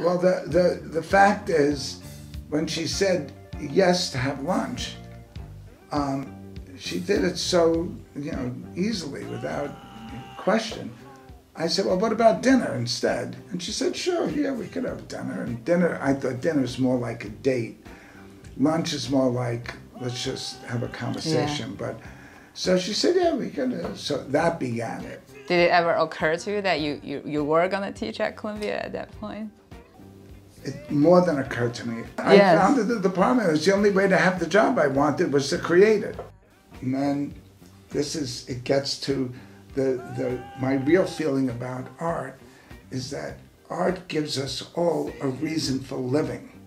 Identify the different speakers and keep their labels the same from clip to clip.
Speaker 1: Well, the fact is, when she said yes to have lunch, she did it so, easily, without question. I said, well, what about dinner instead? And she said, sure, yeah, we could have dinner. And dinner, I thought dinner is more like a date. Lunch is more like, let's just have a conversation.
Speaker 2: Yeah.
Speaker 1: But so she said, yeah, we could. So that began it.
Speaker 2: Did it ever occur to you that you were going to teach at Columbia at that point?
Speaker 1: It more than occurred to me.
Speaker 2: Yes.
Speaker 1: I found that the problem is the only way to have the job I wanted was to create it. And then it gets to my real feeling about art is that art gives us all a reason for living.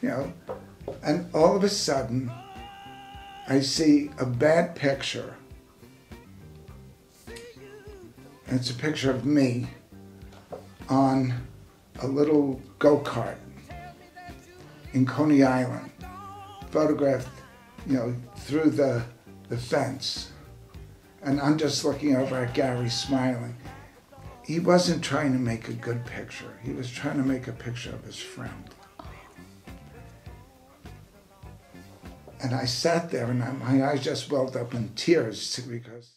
Speaker 1: And all of a sudden, I see a bad picture. And it's a picture of me on a little go-kart in Coney Island, photographed, through the fence. And I'm just looking over at Gary smiling. He wasn't trying to make a good picture. He was trying to make a picture of his friend. And I sat there and my eyes just welled up in tears because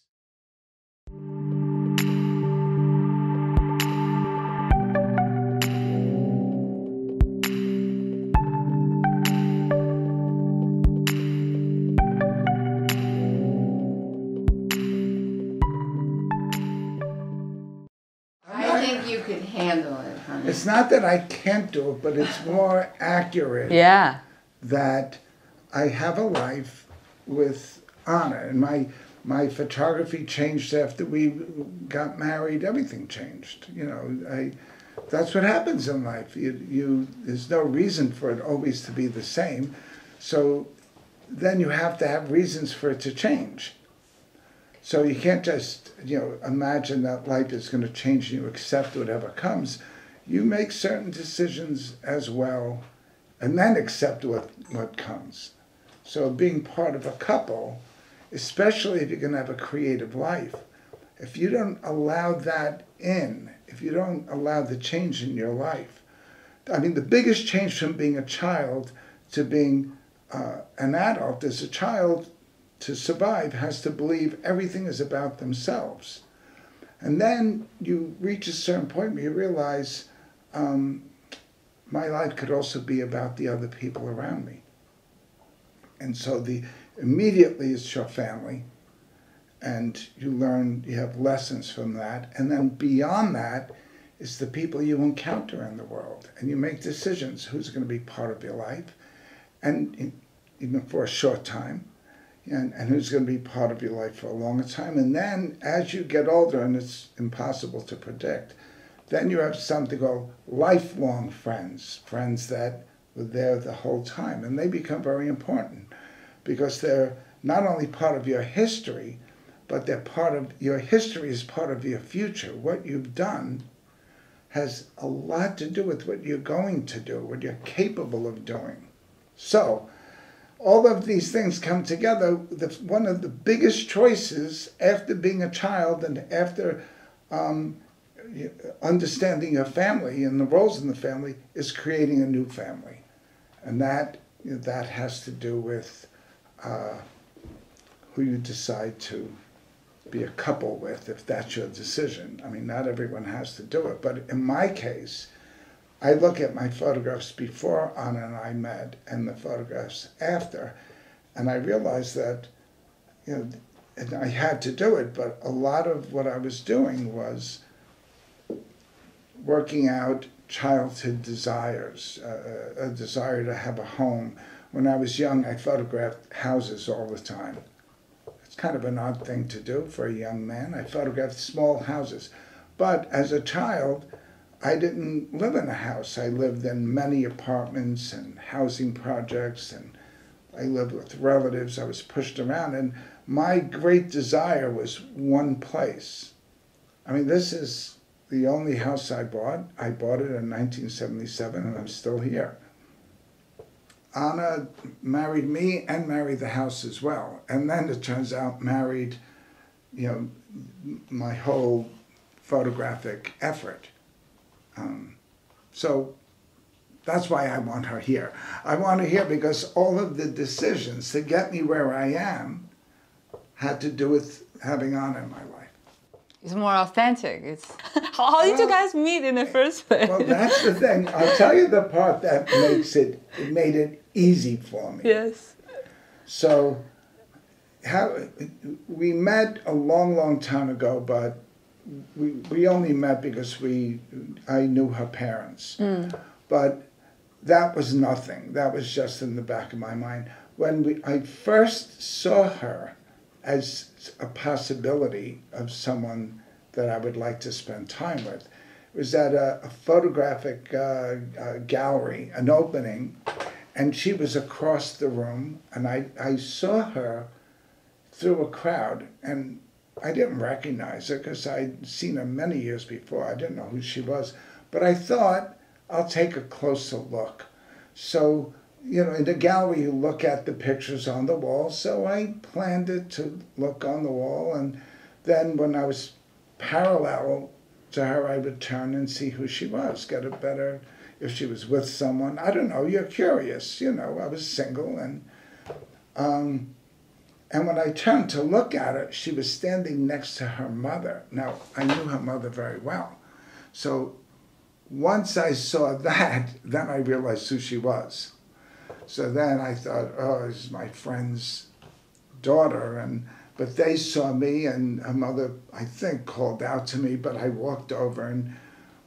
Speaker 3: I think you could handle it, honey.
Speaker 1: it's not that I can't do it, but it's more accurate.
Speaker 2: Yeah.
Speaker 1: That I have a life with Anna, and my photography changed after we got married. Everything changed. That's what happens in life. There's no reason for it always to be the same. So then you have to have reasons for it to change. So you can't just imagine that life is going to change and you accept whatever comes. You make certain decisions as well, and then accept what comes. So being part of a couple, especially if you're going to have a creative life, if you don't allow that in, if you don't allow the change in your life, the biggest change from being a child to being an adult is a child, to survive, has to believe everything is about themselves. And then you reach a certain point where you realize, my life could also be about the other people around me. And so immediately it's your family, and you have lessons from that. And then beyond that is the people you encounter in the world. And you make decisions who's going to be part of your life, and even for a short time, and who's going to be part of your life for a longer time. And then as you get older, and it's impossible to predict, then you have something called lifelong friends, friends that were there the whole time. And they become very important because they're not only part of your history, but your history is part of your future. What you've done has a lot to do with what you're going to do, what you're capable of doing. So all of these things come together. One of the biggest choices after being a child and after understanding your family and the roles in the family is creating a new family. And that has to do with who you decide to be a couple with, if that's your decision. Not everyone has to do it, but in my case, I look at my photographs before Anna and I met and the photographs after, and I realized that, and I had to do it, but a lot of what I was doing was working out childhood desires, a desire to have a home. When I was young, I photographed houses all the time. It's kind of an odd thing to do for a young man. I photographed small houses. But as a child, I didn't live in a house. I lived in many apartments and housing projects, and I lived with relatives. I was pushed around, and my great desire was one place. This is the only house I bought. I bought it in 1977, and I'm still here. Anna married me and married the house as well. And then it turns out married, my whole photographic effort. So that's why I want her here. I want her here because all of the decisions to get me where I am had to do with having Anna in my life.
Speaker 2: It's more authentic. It's how did you guys meet in the first place?
Speaker 1: Well, that's the thing. I'll tell you the part that made it easy for me.
Speaker 2: Yes.
Speaker 1: So, we met a long, long time ago, but we only met because I knew her parents. But that was nothing. That was just in the back of my mind. When I first saw her as a possibility of someone that I would like to spend time with, it was at a photographic gallery, an opening, and she was across the room, and I saw her through a crowd, and I didn't recognize her because I'd seen her many years before. I didn't know who she was, but I thought, I'll take a closer look. So, you know, in the gallery you look at the pictures on the wall, so I planned it to look on the wall, and then when I was parallel to her, I would turn and see who she was, get a better, if she was with someone. I don't know, you're curious, you know, I was single, and when I turned to look at her, she was standing next to her mother. Now, I knew her mother very well. So once I saw that, then I realized who she was. So then I thought, oh, this is my friend's daughter. But they saw me, and her mother, I think, called out to me, but I walked over and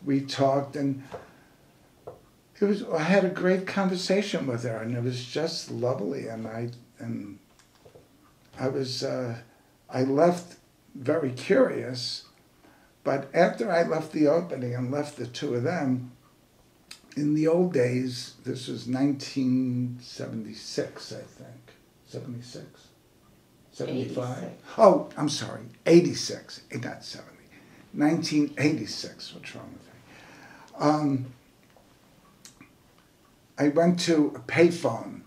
Speaker 1: we talked, and I had a great conversation with her, and it was just lovely, and I left very curious, but after I left the opening and left the two of them, in the old days, this was 1976, I think, 76, 75?
Speaker 3: 86.
Speaker 1: Oh, I'm sorry, 86, not 70, 1986, what's wrong with me? I went to a payphone,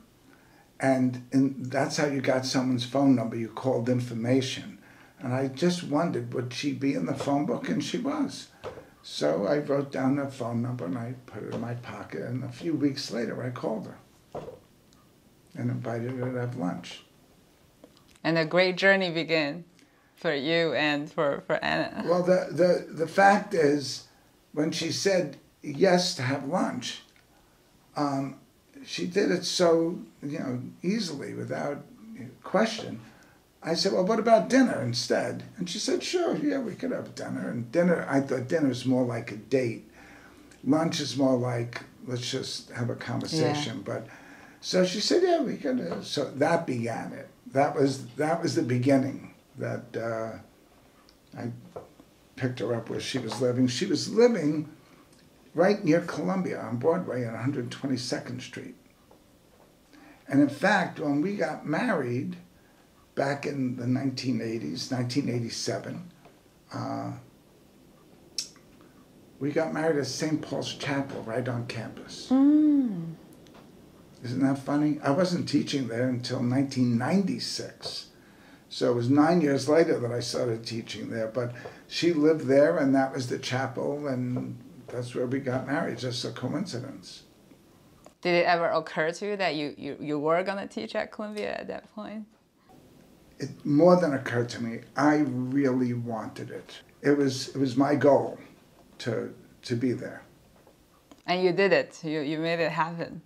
Speaker 1: and that's how you got someone's phone number. You called information. And I just wondered, would she be in the phone book? And she was. So I wrote down her phone number and I put it in my pocket. And a few weeks later, I called her and invited her to have lunch.
Speaker 2: And a great journey began for you and for Anna.
Speaker 1: Well, the fact is, when she said yes to have lunch, she did it so, you know, easily, without question. I said, well, what about dinner instead? And she said, sure, yeah, we could have dinner. And dinner, I thought dinner is more like a date. Lunch is more like, let's just have a conversation.
Speaker 2: Yeah.
Speaker 1: But so she said, yeah, we could. So that began it. That was the beginning. That I picked her up where she was living. She was living right near Columbia on Broadway on 122nd Street. And in fact, when we got married back in the 1980s, 1987, we got married at St. Paul's Chapel right on campus. Isn't that funny? I wasn't teaching there until 1996. So it was 9 years later that I started teaching there. But she lived there, and that was the chapel, and that's where we got married, just a coincidence.
Speaker 2: Did it ever occur to you that you were going to teach at Columbia at that point?
Speaker 1: It more than occurred to me. I really wanted it. It was my goal to be there.
Speaker 2: And you did it. You made it happen.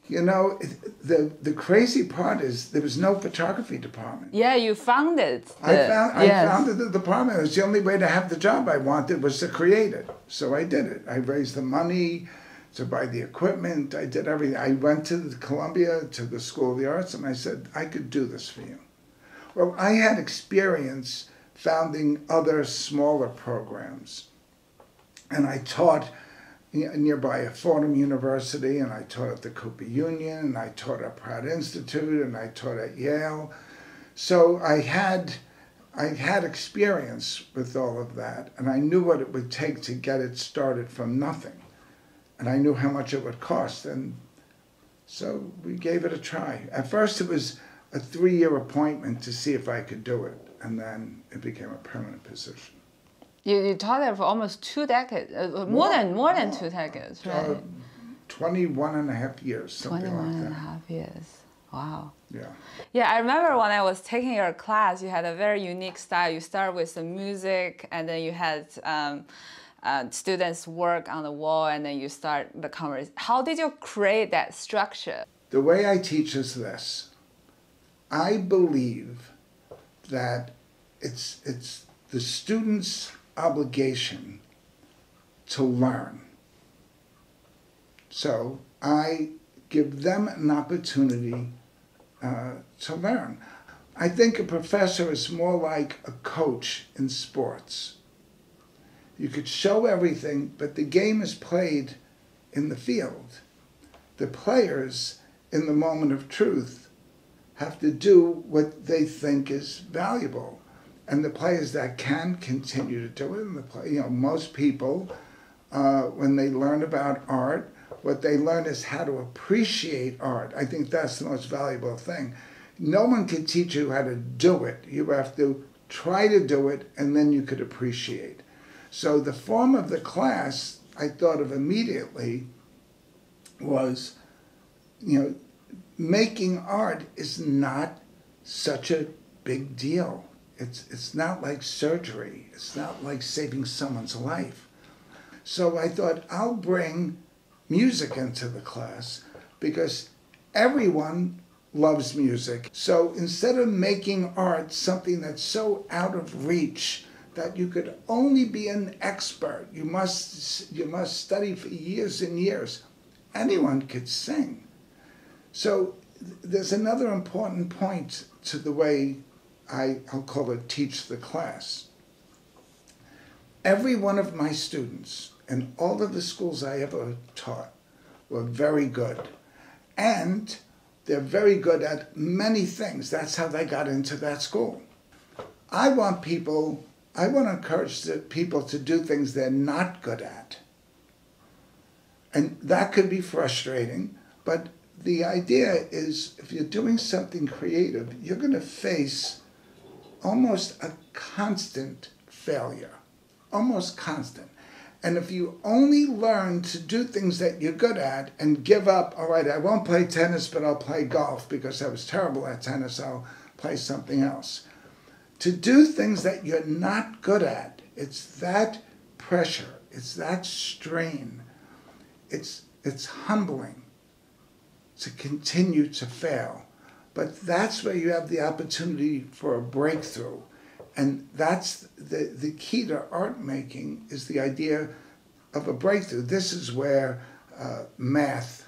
Speaker 1: You know, the crazy part is there was no photography department.
Speaker 2: Yeah, you founded.
Speaker 1: I founded the department. It was the only way to have the job I wanted was to create it. So I did it. I raised the money to buy the equipment. I did everything. I went to Columbia, to the School of the Arts, and I said, I could do this for you. Well, I had experience founding other smaller programs. And I taught nearby at Fordham University, and I taught at the Cooper Union, and I taught at Pratt Institute, and I taught at Yale. So I had experience with all of that, and I knew what it would take to get it started from nothing. And I knew how much it would cost, and so we gave it a try. At first it was a 3-year appointment to see if I could do it, and then it became a permanent position.
Speaker 2: You taught there for almost 2 decades, more than 2 decades, right?
Speaker 1: 21 and a half years, something
Speaker 2: 21
Speaker 1: like
Speaker 2: and a
Speaker 1: that.
Speaker 2: half years. Wow.
Speaker 1: Yeah.
Speaker 2: Yeah, I remember when I was taking your class, you had a very unique style. You start with the music, and then you had students work on the wall, and then you start the conversation. How did you create that structure?
Speaker 1: The way I teach is this. I believe that it's the student's obligation to learn. So I give them an opportunity to learn. I think a professor is more like a coach in sports. You could show everything, but the game is played in the field. The players, in the moment of truth, have to do what they think is valuable. And the players that can continue to do it, and most people, when they learn about art, what they learn is how to appreciate art. I think that's the most valuable thing. No one can teach you how to do it. You have to try to do it, and then you could appreciate. So the form of the class I thought of immediately was, making art is not such a big deal. It's not like surgery. It's not like saving someone's life. So I thought I'll bring music into the class because everyone loves music. So instead of making art something that's so out of reach that you could only be an expert, you must study for years and years, anyone could sing. So there's another important point to the way I'll call it teach the class. Every one of my students in all of the schools I ever taught were very good. And they're very good at many things. That's how they got into that school. I want to encourage people to do things they're not good at. And that could be frustrating, but the idea is if you're doing something creative, you're going to face almost a constant failure, almost constant. And if you only learn to do things that you're good at and give up, all right, I won't play tennis, but I'll play golf because I was terrible at tennis, I'll play something else. To do things that you're not good at, it's that pressure, it's that strain, it's humbling to continue to fail. But that's where you have the opportunity for a breakthrough. And that's the key to art making, is the idea of a breakthrough. This is where math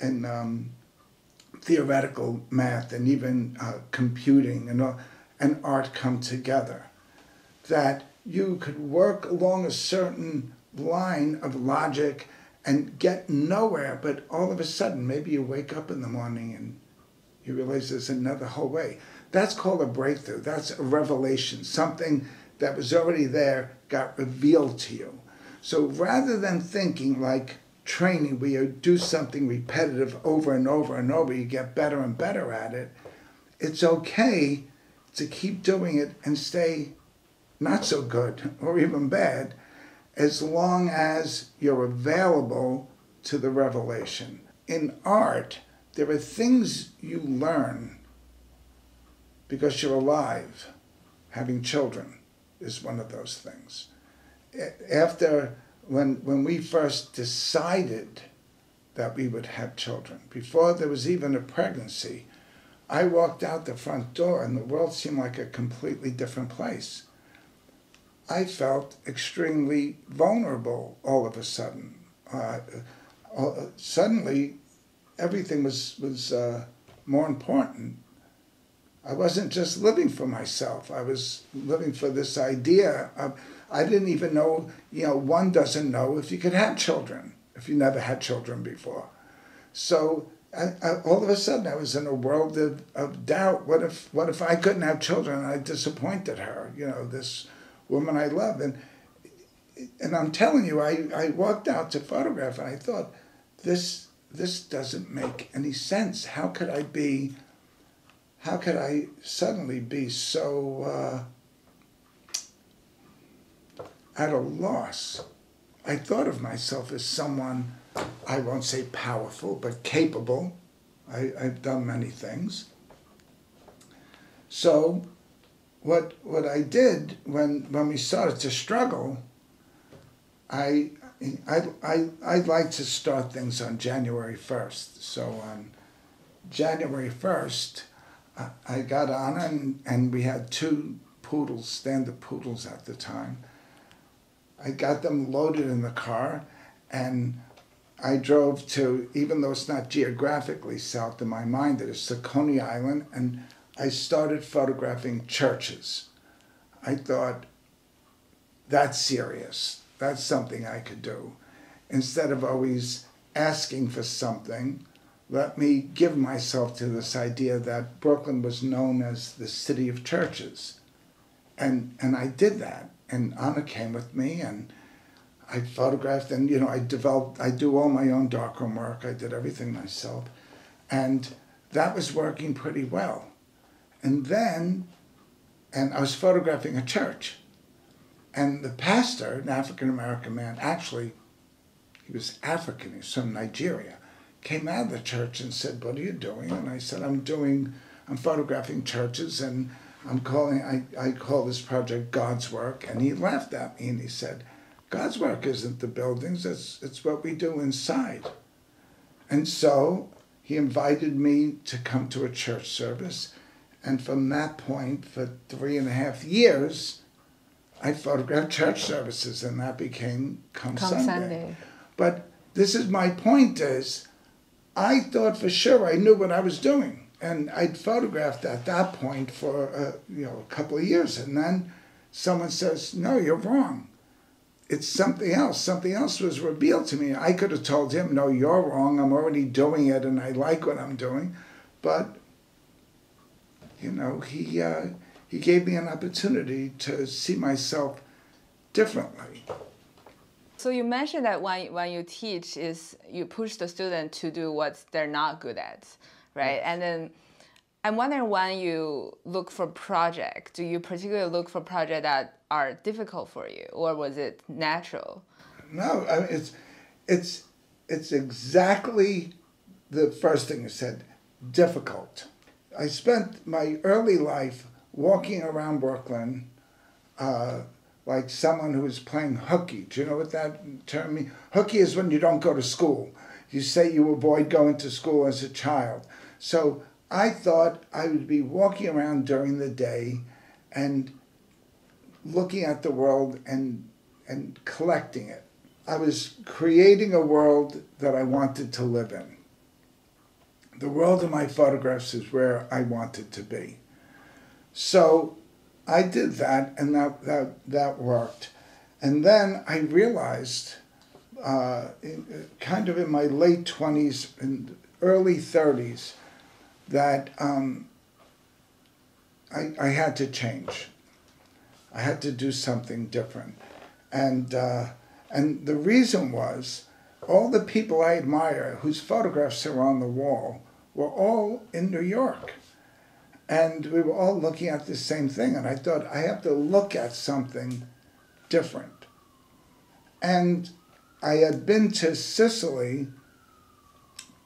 Speaker 1: and theoretical math and even computing and art come together. That you could work along a certain line of logic and get nowhere, but all of a sudden, maybe you wake up in the morning and you realize there's another whole way. That's called a breakthrough. That's a revelation. Something that was already there got revealed to you. So rather than thinking like training, where you do something repetitive over and over and over, you get better and better at it, it's okay to keep doing it and stay not so good or even bad, as long as you're available to the revelation. In art, there are things you learn because you're alive. Having children is one of those things. When we first decided that we would have children, before there was even a pregnancy, I walked out the front door and the world seemed like a completely different place. I felt extremely vulnerable all of a sudden. Suddenly, everything was more important. I wasn't just living for myself. I was living for this idea of, I didn't even know, one doesn't know if you could have children, if you never had children before. So all of a sudden I was in a world of doubt. What if I couldn't have children and I disappointed her, this woman I love? And I'm telling you, I walked out to photograph and I thought, this doesn't make any sense. How could I suddenly be so at a loss. I thought of myself as someone, I won't say powerful, but capable. I've done many things. So what I did when we started to struggle, I like to start things on January 1st. So on January 1st, I got on and we had 2 poodles, standard poodles at the time. I got them loaded in the car and I drove to, even though it's not geographically south in my mind, it is to Coney Island, and I started photographing churches. I thought, that's serious. That's something I could do. Instead of always asking for something, let me give myself to this idea that Brooklyn was known as the city of churches. And I did that. And Anna came with me, and I photographed, and I do all my own darkroom work. I did everything myself. And that was working pretty well. And then, I was photographing a church. And the pastor, an African-American man, actually, he was African, he was from Nigeria, came out of the church and said, "What are you doing?" And I said, I'm photographing churches, and I call this project God's Work. And he laughed at me and he said, "God's work isn't the buildings, it's what we do inside." And so he invited me to come to a church service. And from that point, for 3.5 years, I photographed church services, and that became Come Sunday. But this is my point is, I thought for sure I knew what I was doing. And I'd photographed at that point for a couple of years. And then someone says, "No, you're wrong. It's something else." Something else was revealed to me. I could have told him, "No, you're wrong. I'm already doing it and I like what I'm doing." But, he gave me an opportunity to see myself differently.
Speaker 2: So you mentioned that when you teach, is you push the student to do what they're not good at, right? Yes. And then I'm wondering, when you look for projects, do you particularly look for projects that are difficult for you, or was it natural?
Speaker 1: No, I mean, it's exactly the first thing you said, difficult. I spent my early life walking around Brooklyn like someone who was playing hooky. Do you know what that term means? Hooky is when you don't go to school. You say you avoid going to school as a child. So I thought I would be walking around during the day and looking at the world and collecting it. I was creating a world that I wanted to live in. The world of my photographs is where I wanted to be. So I did that, and that worked. And then I realized, kind of in my late 20s and early 30s, that I had to change. I had to do something different. And the reason was, all the people I admire, whose photographs are on the wall, were all in New York. And we were all looking at the same thing. And I thought, I have to look at something different. And I had been to Sicily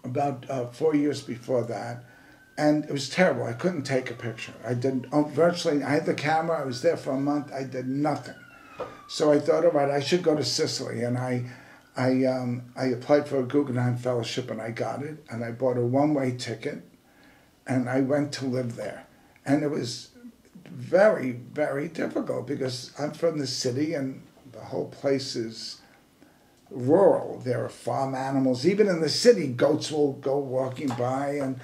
Speaker 1: about 4 years before that. And it was terrible. I couldn't take a picture. I had the camera. I was there for a month. I did nothing. So I thought, all right, I should go to Sicily. And I applied for a Guggenheim Fellowship, and I got it. And I bought a one-way ticket, and I went to live there. And it was very, very difficult because I'm from the city, and the whole place is rural. There are farm animals. Even in the city, goats will go walking by, and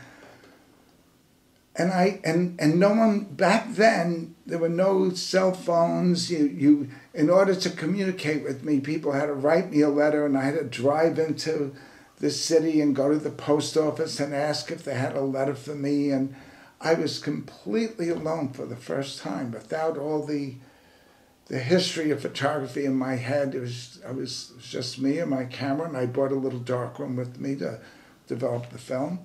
Speaker 1: no one back then. There were no cell phones. In order to communicate with me, people had to write me a letter, and I had to drive into the city and go to the post office and ask if they had a letter for me. And I was completely alone for the first time, without all the history of photography in my head. It was just me and my camera, and I brought a little darkroom with me to develop the film.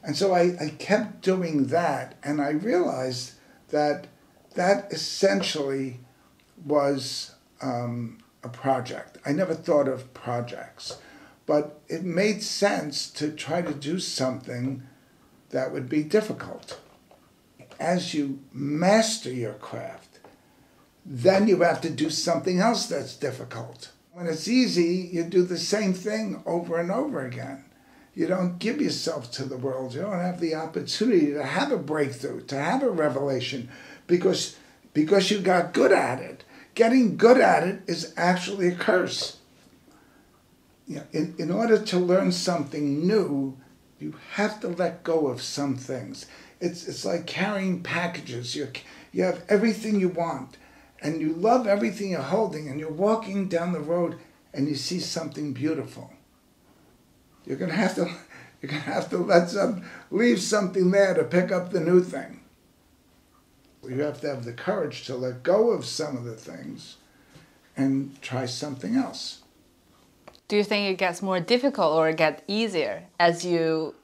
Speaker 1: And so I kept doing that, and I realized that essentially was a project. I never thought of projects, but it made sense to try to do something that would be difficult. As you master your craft, then you have to do something else that's difficult. When it's easy, you do the same thing over and over again. You don't give yourself to the world. You don't have the opportunity to have a breakthrough, to have a revelation, because you got good at it. Getting good at it is actually a curse. You know, in order to learn something new, you have to let go of some things. It's like carrying packages. You have everything you want, and you love everything you're holding, and you're walking down the road and you see something beautiful. You're gonna have to leave something there to pick up the new thing. You have to have the courage to let go of some of the things and try something else.
Speaker 2: Do you think it gets more difficult or it gets easier as you...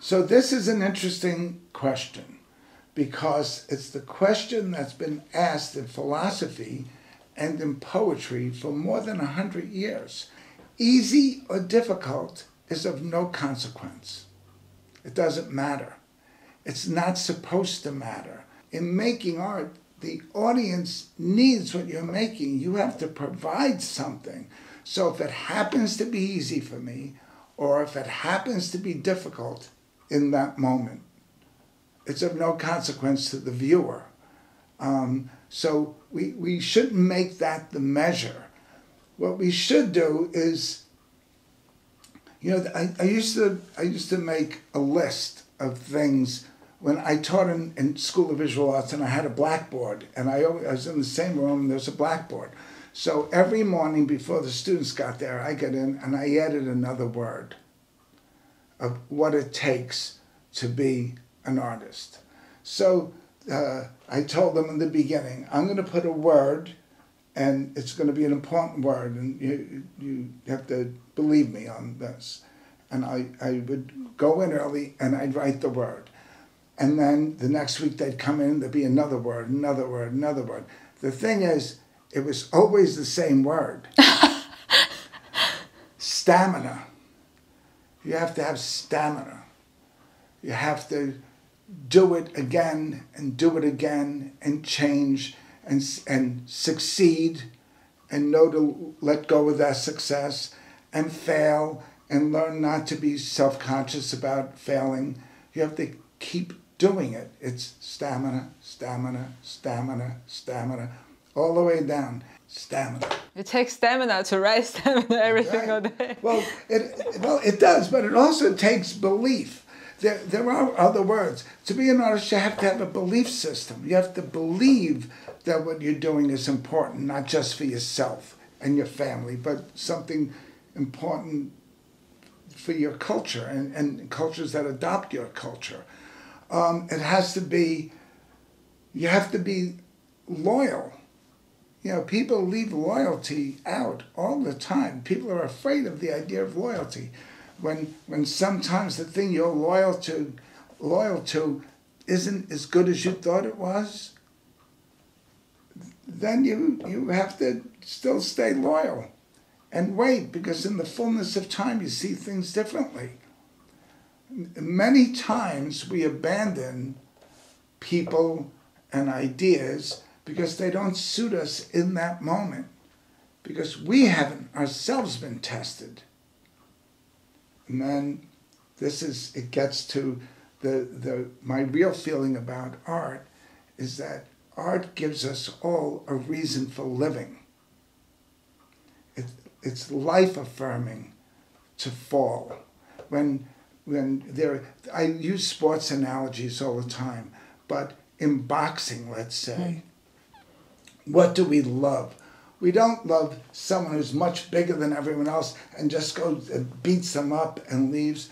Speaker 1: So this is an interesting question, because it's the question that's been asked in philosophy and in poetry for more than 100 years. Easy or difficult is of no consequence. It doesn't matter. It's not supposed to matter. In making art, the audience needs what you're making. You have to provide something. So if it happens to be easy for me, or if it happens to be difficult in that moment, it's of no consequence to the viewer. So we shouldn't make that the measure. What we should do is, you know, I used to make a list of things when I taught in School of Visual Arts, and I had a blackboard, and I was in the same room, and there was a blackboard. So every morning before the students got there, I got in and I added another word of what it takes to be an artist. So I told them in the beginning, I'm going to put a word, and it's going to be an important word, and you have to believe me on this. And I would go in early and I'd write the word. And then the next week they'd come in, there'd be another word, another word, another word. The thing is, it was always the same word. Stamina. You have to have stamina. You have to do it again and do it again and change and succeed and know to let go of that success and fail and learn not to be self-conscious about failing. You have to keep doing it. It's stamina, stamina, stamina, stamina, all the way down. Stamina.
Speaker 2: It takes stamina to write stamina every single day.
Speaker 1: Well, it does, but it also takes belief. There are other words. To be an artist, you have to have a belief system. You have to believe that what you're doing is important, not just for yourself and your family, but something important for your culture and cultures that adopt your culture. It has to be, you have to be loyal. You know, people leave loyalty out all the time. People are afraid of the idea of loyalty. When sometimes the thing you're loyal to isn't as good as you thought it was, then you have to still stay loyal and wait, because in the fullness of time you see things differently. Many times we abandon people and ideas because they don't suit us in that moment, because we haven't ourselves been tested. And then it gets to my real feeling about art is that art gives us all a reason for living. It's life affirming to fall. I use sports analogies all the time, but in boxing, let's say, what do we love? We don't love someone who's much bigger than everyone else and just goes and beats them up and leaves.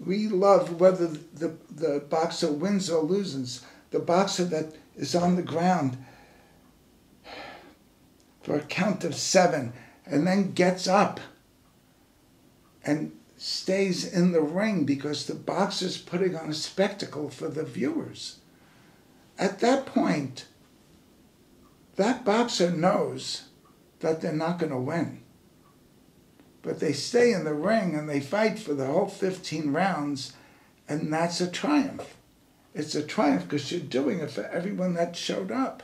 Speaker 1: We love whether the boxer wins or loses. The boxer that is on the ground for a count of 7 and then gets up and stays in the ring because the boxer's putting on a spectacle for the viewers. At that point, that boxer knows that they're not going to win. But they stay in the ring and they fight for the whole 15 rounds, and that's a triumph. It's a triumph because you're doing it for everyone that showed up.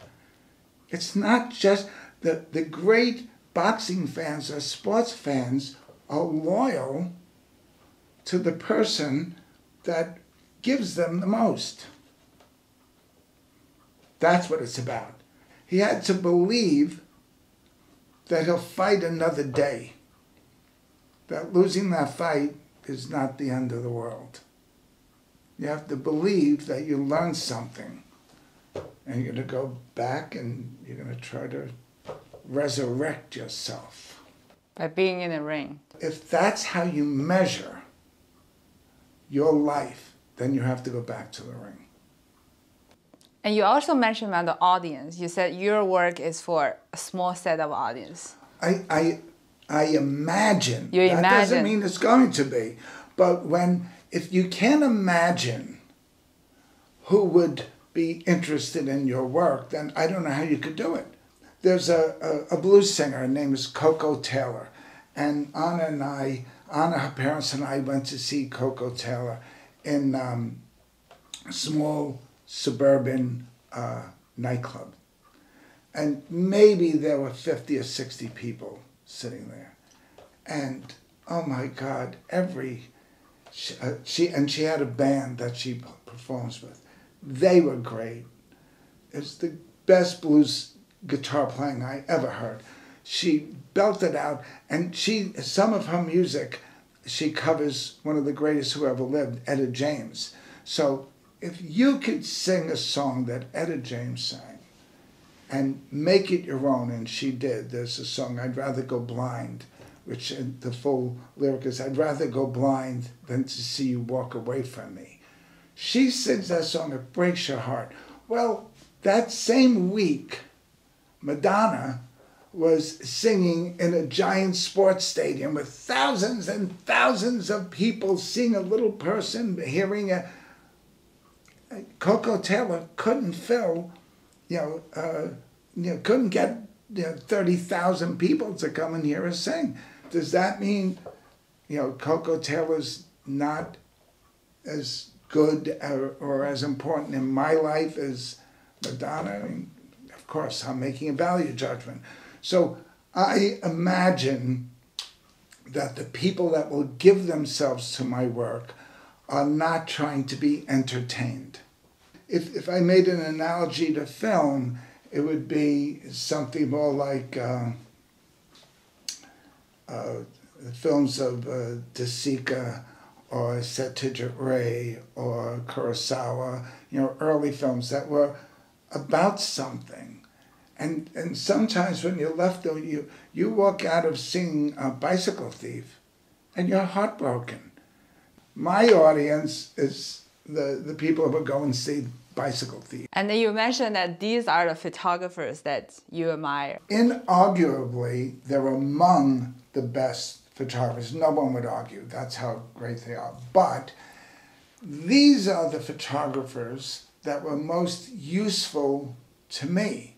Speaker 1: It's not just the great boxing fans or sports fans are loyal to the person that gives them the most. That's what it's about. He had to believe that he'll fight another day. That losing that fight is not the end of the world. You have to believe that you learned something. And you're going to go back and you're going to try to resurrect yourself.
Speaker 2: By being in the ring.
Speaker 1: If that's how you measure your life, then you have to go back to the ring.
Speaker 2: And you also mentioned about the audience. You said your work is for a small set of audience.
Speaker 1: I imagine.
Speaker 2: You imagine.
Speaker 1: That doesn't mean it's going to be. But if you can't imagine who would be interested in your work, then I don't know how you could do it. There's a blues singer, her name is Coco Taylor. And Anna, her parents and I went to see Coco Taylor in a small suburban nightclub. And maybe there were 50 or 60 people sitting there. And oh my God, she had a band that she performs with. They were great. It's the best blues guitar playing I ever heard. She belted out, and some of her music, she covers one of the greatest who ever lived, Etta James. So if you could sing a song that Etta James sang and make it your own, and she did. There's a song, I'd Rather Go Blind, which the full lyric is, I'd rather go blind than to see you walk away from me. She sings that song, it breaks your heart. Well, that same week, Madonna was singing in a giant sports stadium with thousands and thousands of people seeing a little person, hearing a... Coco Taylor couldn't fill, couldn't get 30,000 people to come and hear her sing. Does that mean, Coco Taylor's not as good or as important in my life as Madonna? I mean, of course, I'm making a value judgment. So I imagine that the people that will give themselves to my work are not trying to be entertained. If I made an analogy to film, it would be something more like films of De Sica or Satyajit Ray or Kurosawa, early films that were about something. And sometimes when you're left, though, you walk out of seeing a Bicycle Thief and you're heartbroken. My audience is the people who go and see Bicycle Thief.
Speaker 2: And then you mentioned that these are the photographers that you admire.
Speaker 1: Inarguably, they're among the best photographers. No one would argue. That's how great they are. But these are the photographers that were most useful to me.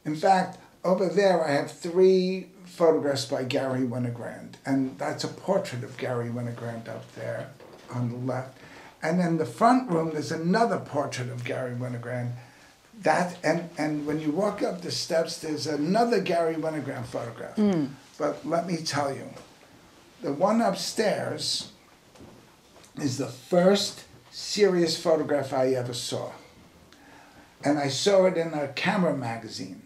Speaker 1: In fact, over there I have 3 photographs by Gary Winogrand, and that's a portrait of Gary Winogrand up there on the left. And in the front room, there's another portrait of Gary Winogrand. And when you walk up the steps, there's another Gary Winogrand photograph. But let me tell you, the one upstairs is the first serious photograph I ever saw. And I saw it in a camera magazine.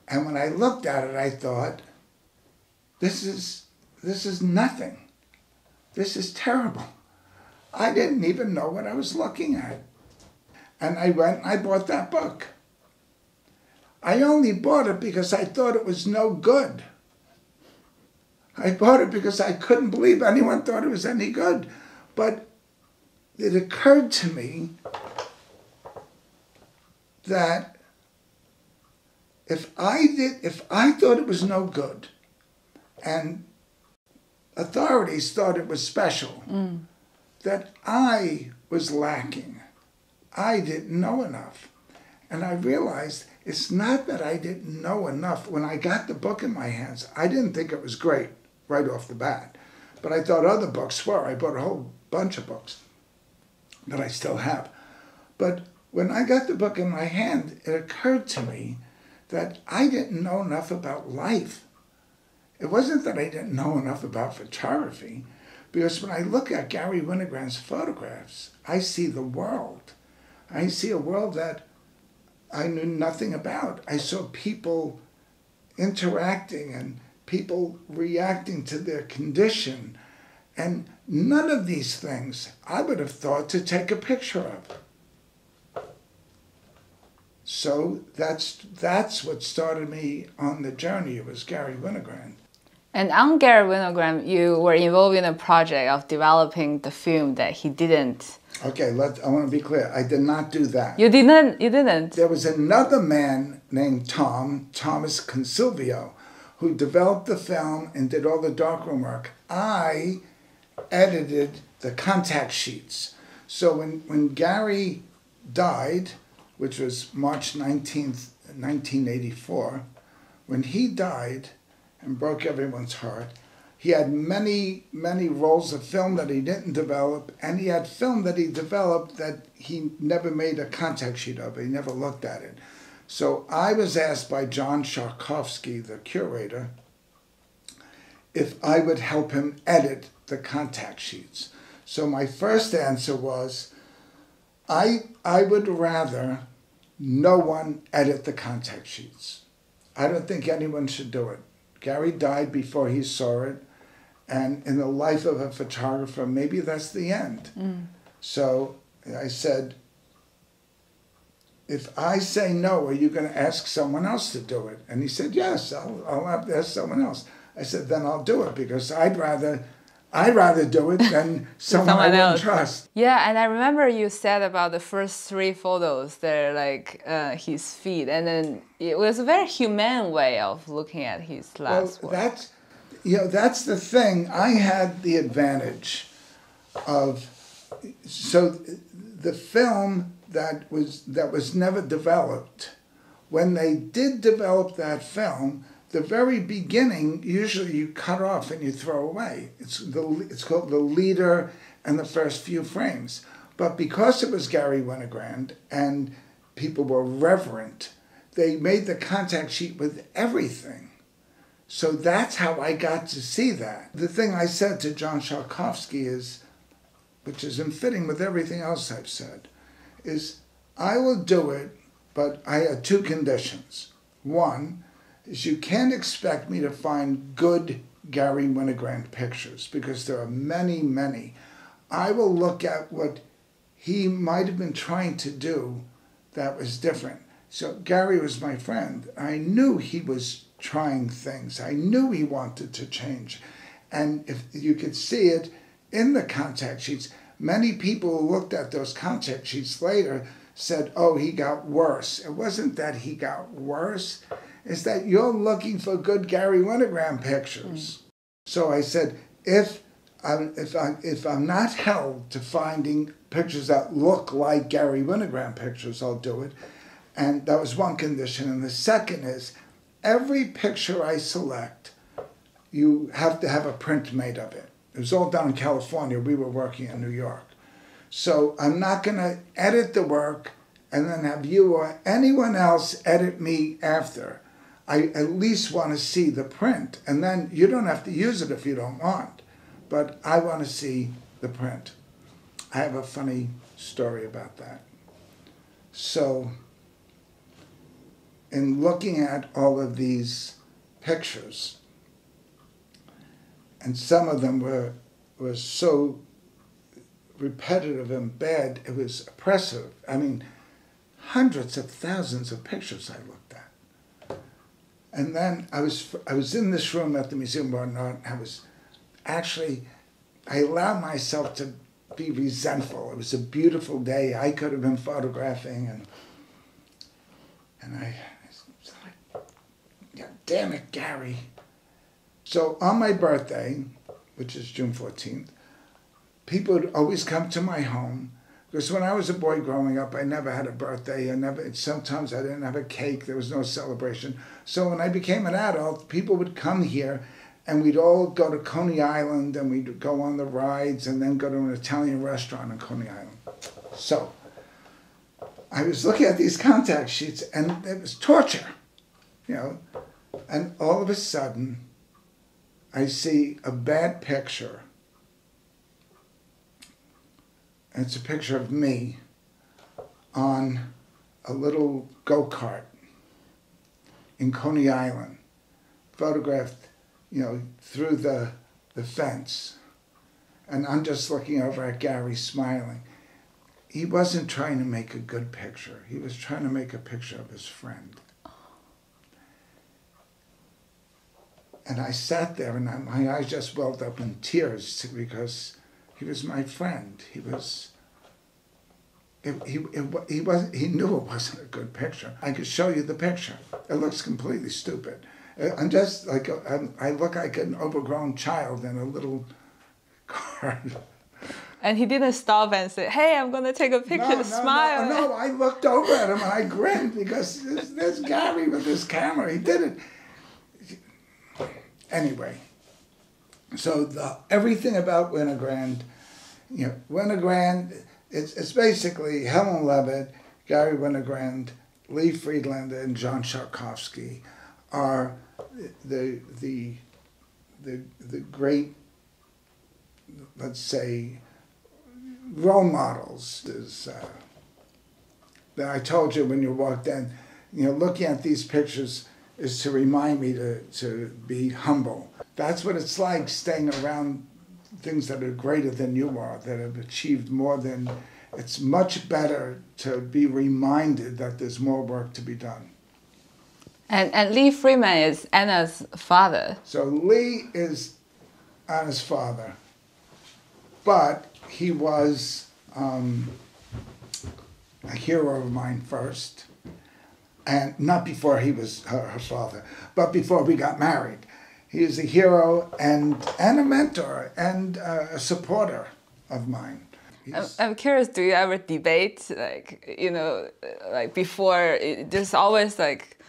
Speaker 1: And when I looked at it, I thought, this is nothing. This is terrible. I didn't even know what I was looking at. And I went and I bought that book. I only bought it because I thought it was no good. I bought it because I couldn't believe anyone thought it was any good. But it occurred to me that if I thought it was no good, and authorities thought it was special, that I was lacking. I didn't know enough. And I realized it's not that I didn't know enough. When I got the book in my hands, I didn't think it was great right off the bat. But I thought other books were. I bought a whole bunch of books that I still have. But when I got the book in my hand, it occurred to me that I didn't know enough about life. It wasn't that I didn't know enough about photography, because when I look at Gary Winogrand's photographs, I see the world. I see a world that I knew nothing about. I saw people interacting and people reacting to their condition. And none of these things I would have thought to take a picture of. So that's what started me on the journey. It was Gary Winogrand.
Speaker 2: And on Gary Winogrand, you were involved in a project of developing the film that he didn't.
Speaker 1: Okay, I want to be clear. I did not do that.
Speaker 2: You didn't? You didn't?
Speaker 1: There was another man named Thomas Consilvio, who developed the film and did all the darkroom work. I edited the contact sheets. So when Gary died, which was March 19th, 1984, when he died and broke everyone's heart, he had many, many rolls of film that he didn't develop, and he had film that he developed that he never made a contact sheet of. He never looked at it. So I was asked by John Sharkovsky, the curator, if I would help him edit the contact sheets. So my first answer was, I would rather no one edit the contact sheets. I don't think anyone should do it. Gary died before he saw it, and in the life of a photographer, maybe that's the end. So I said, if I say no, are you going to ask someone else to do it? And he said, yes, I'll have to ask someone else. I said, then I'll do it, because I'd rather do it than someone I wouldn't trust.
Speaker 2: Yeah, and I remember you said about the first 3 photos, they're like his feet, and then it was a very humane way of looking at his last work.
Speaker 1: That's the thing. I had the advantage of, so the film that was never developed, when they did develop that film, the very beginning, usually you cut off and you throw away. It's called the leader and the first few frames. But because it was Gary Winogrand and people were reverent, they made the contact sheet with everything. So that's how I got to see that. The thing I said to John Sharkovsky is, which is in fitting with everything else I've said, is I will do it, but I had 2 conditions. One is you can't expect me to find good Gary Winogrand pictures, because there are many, many. I will look at what he might have been trying to do that was different. So Gary was my friend. I knew he was trying things. I knew he wanted to change. And if you could see it in the contact sheets, many people who looked at those contact sheets later said, oh, he got worse. It wasn't that he got worse. It's that you're looking for good Gary Winogrand pictures. So I said, if I'm not held to finding pictures that look like Gary Winogrand pictures, I'll do it. And that was one condition. And the second is, every picture I select, you have to have a print made of it. It was all done in California. We were working in New York. So I'm not going to edit the work and then have you or anyone else edit me after. I at least want to see the print. And then you don't have to use it if you don't want. But I want to see the print. I have a funny story about that. So in looking at all of these pictures, and some of them were so repetitive and bad, it was oppressive. I mean, hundreds of thousands of pictures I looked at. And then I was in this room at the Museum of Art and Art, and I allowed myself to be resentful. It was a beautiful day. I could have been photographing, and I was like, yeah, damn it, Gary. So on my birthday, which is June 14th, people would always come to my home Because when I was a boy growing up, I never had a birthday. Sometimes I didn't have a cake. There was no celebration. So when I became an adult, people would come here and we'd all go to Coney Island and we'd go on the rides and then go to an Italian restaurant on Coney Island. So I was looking at these contact sheets and it was torture, you know. And all of a sudden, I see a bad picture. And it's a picture of me on a little go-kart in Coney Island, photographed, you know, through the fence. And I'm just looking over at Gary smiling. He wasn't trying to make a good picture. He was trying to make a picture of his friend. And I sat there and my eyes just welled up in tears because he was my friend. He was. He knew it wasn't a good picture. I could show you the picture. It looks completely stupid. I'm just like I look like an overgrown child in a little car.
Speaker 2: And he didn't stop and say, "Hey, I'm gonna take a picture." Smile.
Speaker 1: No, I looked over at him and I grinned because there's Gary with his camera. He did it. Anyway, so everything about Winogrand, you know, Winogrand, it's basically Helen Levitt, Gary Winogrand, Lee Friedlander, and John Sharkovsky are the great, let's say, role models. That I told you when you walked in, you know, looking at these pictures is to remind me to be humble. That's what it's like staying around things that are greater than you are, that have achieved more than. It's much better to be reminded that there's more work to be done.
Speaker 2: And Lee Freeman is Anna's father.
Speaker 1: So Lee is Anna's father, but he was a hero of mine first. And not before he was her father, but before we got married. He is a hero and a mentor and a supporter of mine.
Speaker 2: I'm curious, do you ever debate, like, you know, like before, there's always like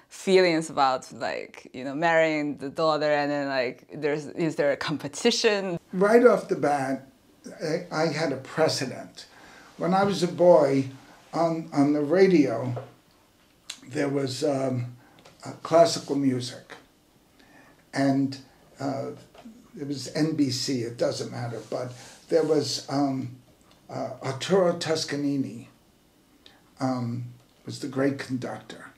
Speaker 2: feelings about like, you know, marrying the daughter and then like, is there a competition?
Speaker 1: Right off the bat, I had a precedent. When I was a boy on the radio, there was classical music, and it was NBC, it doesn't matter, but there was Arturo Toscanini was the great conductor,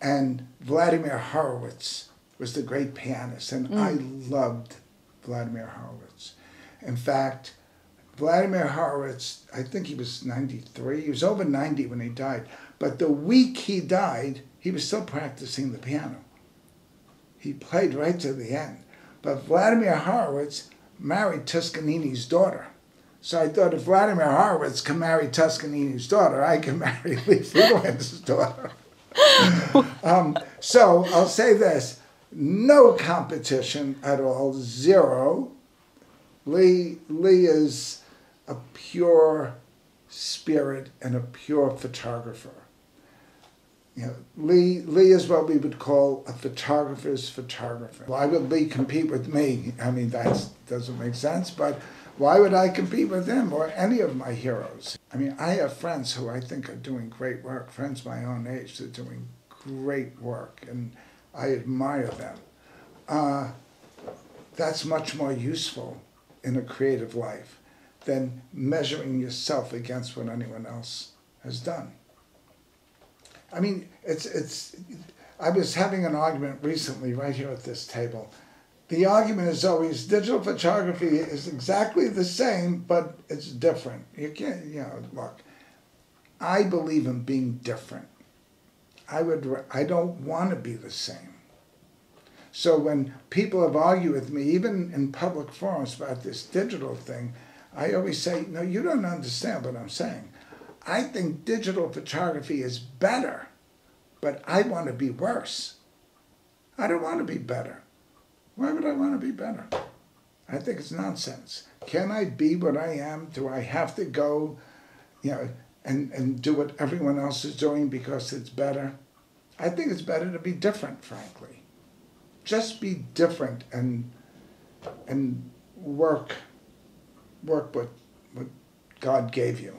Speaker 1: and Vladimir Horowitz was the great pianist, and I loved Vladimir Horowitz. In fact, Vladimir Horowitz, I think he was 93, he was over 90 when he died, but the week he died, he was still practicing the piano. He played right to the end. But Vladimir Horowitz married Toscanini's daughter. So I thought if Vladimir Horowitz can marry Toscanini's daughter, I can marry Lee Friedlander's daughter. So I'll say this, no competition at all, zero. Lee is a pure spirit and a pure photographer. You know, Lee is what we would call a photographer's photographer. Why would Lee compete with me? I mean, that doesn't make sense, but why would I compete with him or any of my heroes? I mean, I have friends who I think are doing great work, friends my own age that are doing great work, and I admire them. That's much more useful in a creative life than measuring yourself against what anyone else has done. I mean, I was having an argument recently right here at this table. The argument is always digital photography is exactly the same, but it's different. You can't, you know, look, I believe in being different. I don't want to be the same. So when people have argued with me, even in public forums about this digital thing, I always say, no, you don't understand what I'm saying. I think digital photography is better, but I want to be worse. I don't want to be better. Why would I want to be better? I think it's nonsense. Can I be what I am? Do I have to go you know, and do what everyone else is doing because it's better. I think it's better to be different, frankly. Just be different and work what God gave you.